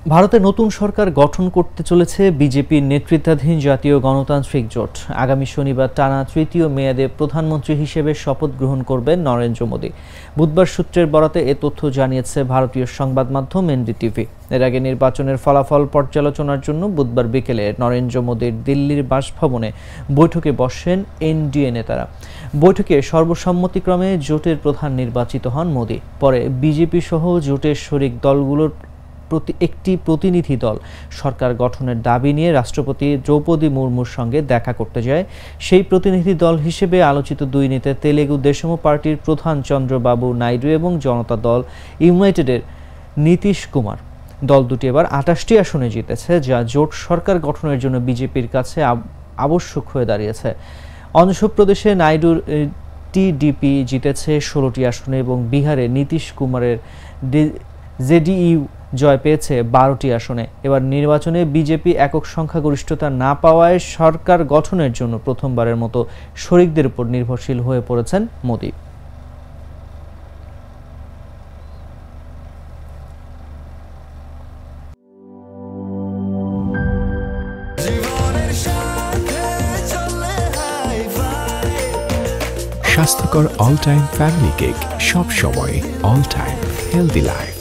ভারতে নতুন সরকার গঠন করতে চলেছে বিজেপির নেতৃত্বাধীন জাতীয় গণতান্ত্রিক জোট। আগামী শনিবার টানা তৃতীয় মেয়াদে প্রধানমন্ত্রী হিসেবে শপথ গ্রহণ করবেন নরেন্দ্র মোদী। বুধবার সূত্রের বরাতে এ তথ্য জানিয়েছে ভারতীয় সংবাদ মাধ্যম এনডিটিভি। এর আগে নির্বাচনের ফলাফল পর্যালোচনার জন্য বুধবার বিকেলে নরেন্দ্র মোদীর দিল্লির বাসভবনে বৈঠকে বসেন এনডিএ নেতারা। বৈঠকে সর্বসম্মতিক্রমে জোটের প্রধান নির্বাচিত হন মোদী। পরে বিজেপি সহ জোটের শরিক দলগুলোর একটি প্রতিনিধি দল সরকার গঠনের দাবি নিয়ে রাষ্ট্রপতি দ্রৌপদী মুর্মুর সঙ্গে দেখা করতে যায়। সেই প্রতিনিধি দল হিসেবে আলোচিত দুই নেতা তেলেগু দেশম পার্টির প্রধান চন্দ্রবাবু নাইডু এবং জনতা দল ইউনাইটেডের নীতিশ কুমার। দল দুটি এবার ২৮টি আসনে জিতেছে, যা জোট সরকার গঠনের জন্য বিজেপির কাছে আবশ্যক হয়ে দাঁড়িয়েছে। অন্ধ্রপ্রদেশে নাইডুর টিডিপি জিতেছে ১৬টি আসনে এবং বিহারে নীতিশ কুমারের জেডিইউ জয় পেয়েছে ১২টি আসনে। এবার নির্বাচনে বিজেপি একক সংখ্যাগরিষ্ঠতা না পাওয়ায় সরকার গঠনের জন্য প্রথমবারের মতো শরিকদের উপর নির্ভরশীল হয়ে পড়েছেন মোদী। স্বাস্থ্যকর অল টাইম ফ্যামিলি কেক, সব সময় অল টাইম হেলদি লাইফ।